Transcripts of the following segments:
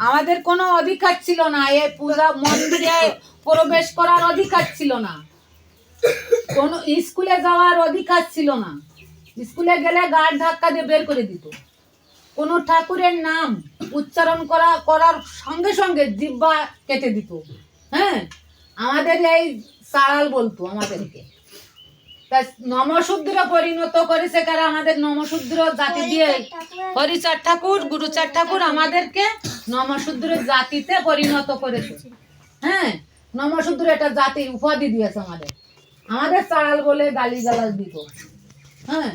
আমাদের কোনো অধিকার ছিল না, এই পূজা মন্দিরে প্রবেশ করার অধিকার ছিল না, কোনো স্কুলে যাওয়ার অধিকার ছিল না। স্কুলে গেলে গাড় ধাক্কা দিয়ে বের করে দিত। কোনো ঠাকুরের নাম উচ্চারণ করার সঙ্গে সঙ্গে জিহ্বা কেটে দিত। হ্যাঁ, আমাদের এই সারাল বলতো আমাদেরকে। নমশূদ্র পরিণত করেছে কারা? আমাদের নমশূদ্র জাতি দিয়ে হরিচাঁদ ঠাকুর, গুরুচাঁদ ঠাকুর আমাদেরকে নমশূদ্র জাতিতে পরিণত করেছে। হ্যাঁ, নমশূদ্র একটা জাতির উপাধি দিয়েছে আমাদের। আমাদের চাড়াল বলে গালিগালাজ দিত। হ্যাঁ,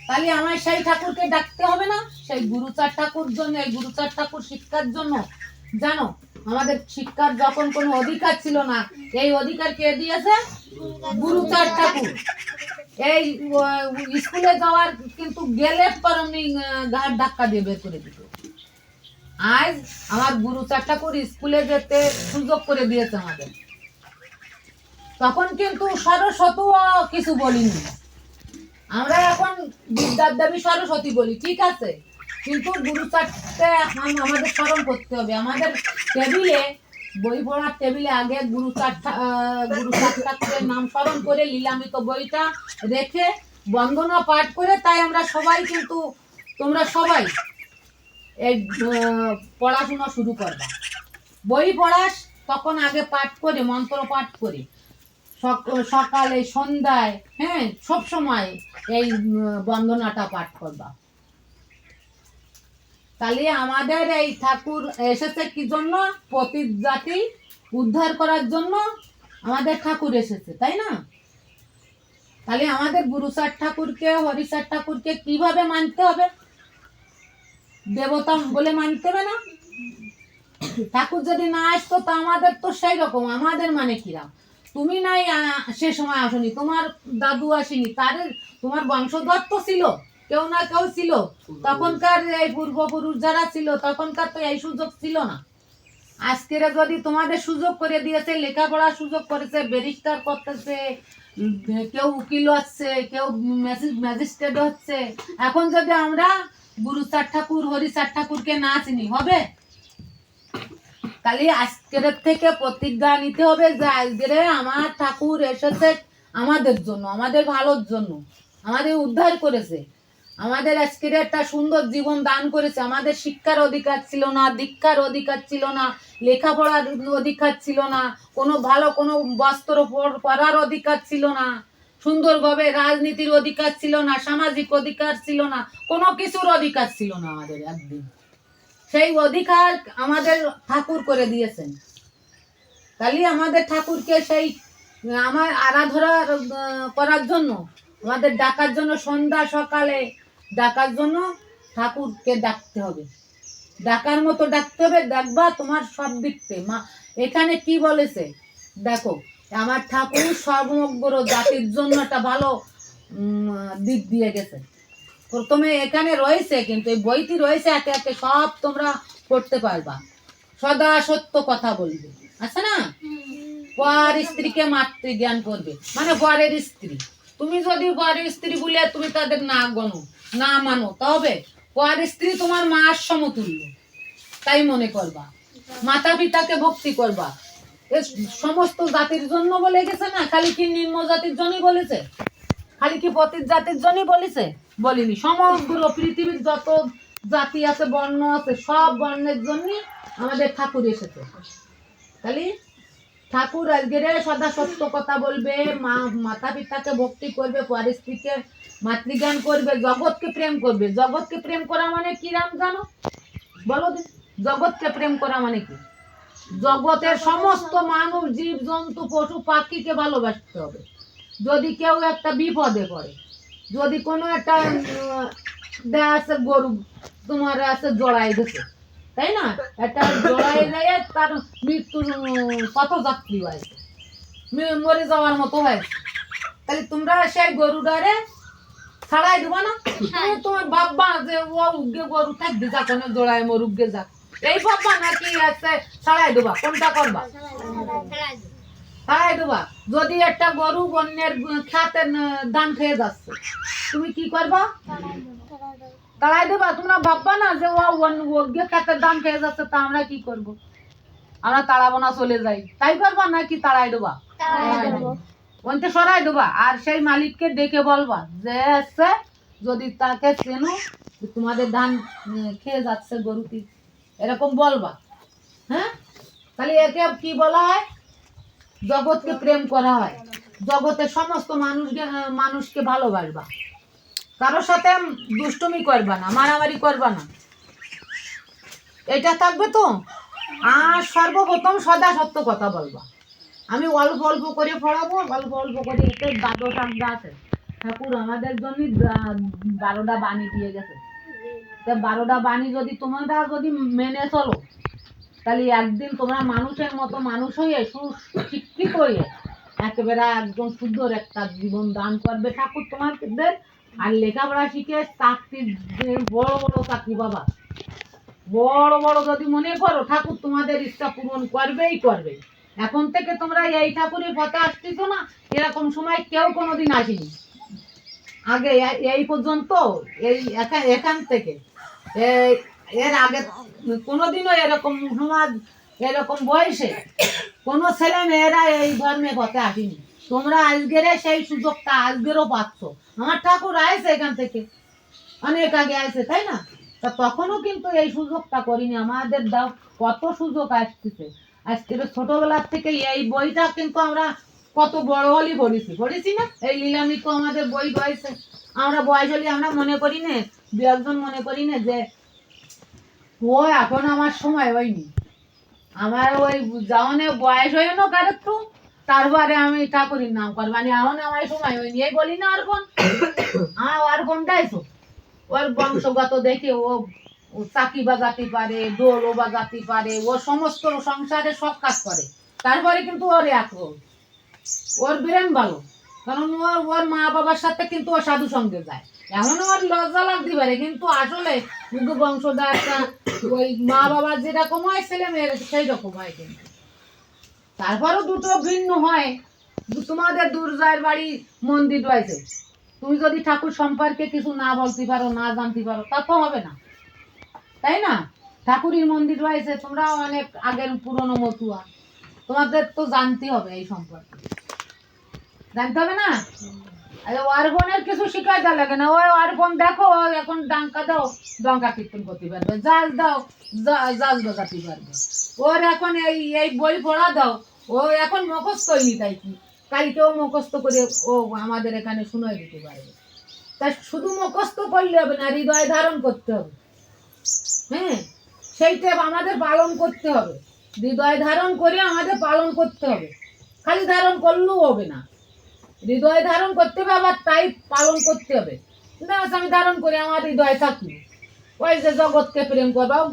তাহলে আমার সেই ঠাকুরকে ডাকতে হবে না? সেই গুরুচাঁদ ঠাকুর জন্য, এই গুরুচাঁদ ঠাকুর শিক্ষার জন্য। জানো, আমাদের শিক্ষার যখন কোনো অধিকার ছিল না, এই অধিকার কে দিয়েছে? গুরুচাঁদ ঠাকুর। এই স্কুলে যাওয়ার কিন্তু গেলে পরমনি ঘাট ধাক্কা দিয়ে বের করে দিত। আজ আমার গুরুচাঁদ ঠাকুর স্কুলে যেতে সুযোগ করে দিয়েছে আমাদের। তখন কিন্তু সরস্বতী কিছু বলিনি, আমরা এখন বিদ্যার দেবী সরস্বতী বলি, ঠিক আছে, কিন্তু গুরুচাঁদকে আমাদের স্মরণ করতে হবে। আমাদের টেবিলে, বই পড়ার টেবিলে আগে গুরুচাঁদ ঠাকুরের নাম স্মরণ করে লীলামৃত বইটা রেখে বন্দনা পাঠ করে, তাই আমরা সবাই কিন্তু, তোমরা সবাই এই পড়াশোনা শুরু করবা। বই পড়াস তখন আগে পাঠ করে, মন্ত্র পাঠ করে সকালে সন্ধ্যায়, হ্যাঁ, সব সময় এই বন্দনাটা পাঠ করবা। তাহলে আমাদের এই ঠাকুর এসেছে কি জন্য? পতিত জাতি উদ্ধার করার জন্য আমাদের ঠাকুর এসেছে, তাই না? তাহলে আমাদের গুরুচাঁদ ঠাকুরকে, হরিচাঁদ ঠাকুরকে কিভাবে মানতে হবে? দেবতা বলে মানতে হবে না? ঠাকুর যদি না আসতো তো আমাদের তো সেই রকম, আমাদের মানে কিরাম, তুমি নাই সে সময় আসনি, তোমার দাদু আসেনি, তাদের তোমার বংশধর তো ছিল, কেউ না কেউ ছিল। তখনকার এই পূর্বপুরুষ যারা ছিল, তখনকার তো এই সুযোগ ছিল না। আজকের যদি তোমাদের সুযোগ করে দিয়েছে, লেখাপড়ার সুযোগ করেছে, ব্যারিস্টার করতেছে, কেউ উকিল হচ্ছে, কেউ ম্যাজিস্ট্রেট হচ্ছে। এখন যদি আমরা গুরুচাঁদ ঠাকুর, হরিচাঁদ ঠাকুরকে না চিনি, হবে? তাহলে আজকের থেকে প্রতিজ্ঞা নিতে হবে যে আজকের আমার ঠাকুর এসেছে আমাদের জন্য, আমাদের ভালোর জন্য, আমাদের উদ্ধার করেছে, আমাদের আজকের একটা সুন্দর জীবন দান করেছে। আমাদের শিক্ষার অধিকার ছিল না, দীক্ষার অধিকার ছিল না, লেখাপড়ার অধিকার ছিল না, কোনো ভালো কোনো বস্ত্র পরার অধিকার ছিল না, সুন্দরভাবে রাজনীতির অধিকার ছিল না, সামাজিক অধিকার ছিল না, কোনো কিছুর অধিকার ছিল না আমাদের একদিন। সেই অধিকার আমাদের ঠাকুর করে দিয়েছেন। তাহলে আমাদের ঠাকুরকে সেই আমার আরাধনা করার জন্য, আমাদের ডাকার জন্য, সন্ধ্যা সকালে ডাকার জন্য ঠাকুরকে ডাকতে হবে, ডাকার মতো ডাকতে হবে। দেখবা তোমার সব দিকতে মা এখানে কি বলেছে দেখো, আমার ঠাকুর সমগ্র জাতির জন্য একটা ভালো দিক দিয়ে গেছে। প্রথমে এখানে রয়েছে, কিন্তু এই বইটি রয়েছে, একে একে সব তোমরা পড়তে পারবা। সদা সত্য কথা বলবে, আচ্ছা না? পর স্ত্রীকে মাতৃ জ্ঞান করবে, মানে পরের স্ত্রী। তুমি যদি পরের স্ত্রী বলে তুমি তাদের না গণো, না মানো, তবে পর স্ত্রী তোমার মার সমতুল্য, তাই মনে করবা। মাতা পিতাকে ভক্তি করবা। এ সমস্ত জাতির জন্য বলে গেছে না? খালি কি নিম্ন জাতির জন্যই বলেছে? খালি কি পতিত জাতির জন্যই বলেছে? বলিনি। সমগ্র পৃথিবীর যত জাতি আছে, বর্ণ আছে, সব বর্ণের জন্য আমাদের ঠাকুর এসেছে। তাহলে ঠাকুর আজকের সদা সত্য কথা বলবে, মাতা পিতাকে ভক্তি করবে, পরিস্থিতিকে মাতৃজ্ঞান করবে, জগৎকে প্রেম করবে। জগৎকে প্রেম করা মানে কি রাম জানো? বলো দিন, জগৎকে প্রেম করা মানে কি? জগতের সমস্ত মানুষ, জীব জন্তু, পশু পাখিকে ভালোবাসতে হবে। যদি কেউ একটা বিপদে পড়ে, যদি কোনো একটা আছে গরু তোমার আছে জড়াই গেছে, তাই না? একটা জড়াই যায়, তার মৃত্যুর কত যাত্রী হয়েছে, মরে যাওয়ার মতো হয়েছে, তাহলে তোমরা সেই গরুটারে ছাড়াই দেবো না? তোমার বাবা যে ও উগে গরু থাকবে, যা কোনো জড়াই মরুগে যাক, এই বাবা নাকি আছে ছাড়াই দেবা? কোনটা করবা? ছাড়াই দেবা। যদি একটা গরু বন্যের খাতে ধান খেয়ে যাচ্ছে, তুমি কি করবা? তাড়াই দেবা? তোমরা ভাববা না যে ও গিয়ে খেতের দাম খেয়ে যাচ্ছে, তা আমরা কি করব? আমরা তাড়াবো না, চলে যাই, তাই করবা নাকি তাড়াই দেবা? ওনতে সরাই দেবা। আর সেই মালিককে ডেকে বলবা যে এসছে, যদি তাকে চেনো, যে তোমাদের ধান খেয়ে যাচ্ছে গরুটি, এরকম বলবা। হ্যাঁ, তাহলে একে কি বলা হয়? জগৎকে প্রেম করা হয়। জগতের সমস্ত মানুষকে ভালোবাসবা, কারোর সাথে দুষ্টুমি করবা না, মারামারি করবা না, এটা থাকবে তো। আর সর্বপ্রথম সদা সত্য কথা বলবা। আমি অল্প অল্প করে পড়াবো, অল্প অল্প করে। এতে দ্বাদশ আজ্ঞা আছে, ঠাকুর আমাদের জন্য 12টা বাণী দিয়ে গেছে। 12টা বাণী যদি তোমরা যদি মেনে চলো, তাহলে একদিন তোমরা মানুষের মতো মানুষ হয়ে, সুশিক্ষিত হয়ে, একেবারে একদম সুন্দর একটা জীবন দান করবে ঠাকুর তোমাদের। আর লেখাপড়া শিখে চাকরি, বড় বড় চাকরি বাবা, বড় বড় যদি মনে করো, ঠাকুর তোমাদের ইচ্ছা পূরণ করবেই করবে। এখন থেকে তোমরা এই ঠাকুরের পথে আসতেছো না, এরকম সময় কেউ কোনোদিন আসেনি আগে। এই পর্যন্ত, এই এখান থেকে এর আগে কোনোদিনও এরকম সমাজ, এরকম বয়সে কোনো ছেলে মেয়েরা এই ধর্মের পথে আসেনি। তোমরা আজকের সেই সুযোগটা আজকেরও পাচ্ছ। আমার ঠাকুর আসে এখান থেকে অনেক আগে আসে, তাই না? তা তখনও কিন্তু এই সুযোগটা করিনি। আমাদের দাও কত সুযোগ আসতেছে। আজকে ছোটবেলার থেকে এই বইটা কিন্তু আমরা কত বড় হলি পড়েছি না? এই লীলামি তো আমাদের বই বয়সে, আমরা বয়স হলে আমরা মনে করি না, দু একজন মনে করি না যে ও এখন আমার সময় হয়নি, আমার ওই যাওয়ানে বয়স হয়ে না কার একটু, তারপরে আমি ঠাকুরের নাম করবানি, এখন আমার সময় হয়নি, এই বলি না। অর্পণ আমার অর্পণ দেয়ছো, ওর বংশগত দেখে ও চাকি বাজাতে পারে, দোলও বাজাতে পারে, ও সমস্ত সংসারে সব কাজ করে। তারপরে কিন্তু ওর ওর ব্রেন ভালো, কারণ ওর মা বাবার সাথে কিন্তু ও সাধু সঙ্গে যায়। এমন ওর লজ্জা লাগতে পারে, কিন্তু আসলে বংশটা একটা, ওই মা বাবার যেরকম হয় ছেলে মেয়ের সেই রকম হয়। কিন্তু তারপরও দুটো ভিন্ন হয়। তোমাদের দুর্জয়ের বাড়ি মন্দির রয়েছে, তুমি যদি ঠাকুর সম্পর্কে কিছু না বলতে পারো, না জানতে পারো, তা তো হবে না, তাই না? ঠাকুরের মন্দির রয়েছে, তোমরা অনেক আগের পুরনো মতুয়া, তোমাদের তো জানতে হবে, এই সম্পর্কে জানতে হবে না? ওর বোনের কিছু শিখাইতে লাগে না। ওই ওর বোন দেখো, এখন ডাঙ্কা দাও, ডঙ্কা কীর্তন করতে পারবে, জাল দাও, জাল বাজাতে পারবে। ওর এখন এই এই বই পড়া দাও, ও এখন মুখস্থই তাই কি কালকেও মুখস্থ করে ও আমাদের এখানে শুনাই দিতে পারবে। তা শুধু মুখস্থ করলে হবে না, হৃদয় ধারণ করতে হবে। হ্যাঁ, সেইটা আমাদের পালন করতে হবে। হৃদয় ধারণ করে আমাদের পালন করতে হবে। খালি ধারণ করলেও হবে না, হৃদয় ধারণ করতে হবে, আবার তাই পালন করতে হবে। আমি ধারণ করে আমার হৃদয় থাকি, ওই যে জগৎকে প্রেম করবা,